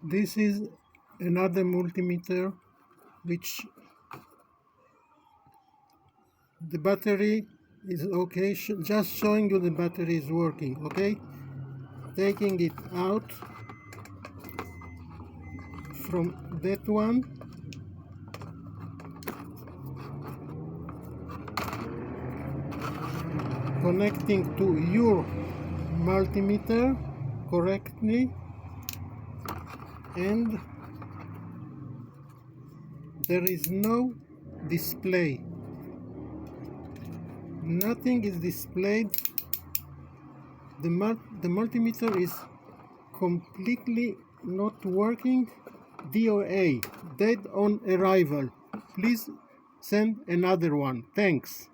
This is another multimeter which the battery is okay, just showing you the battery is working. Okay, taking it out from that one, connecting to your multimeter correctly, and there is no display. Nothing is displayed. The multimeter is completely not working. DOA, dead on arrival. Please send another one. Thanks.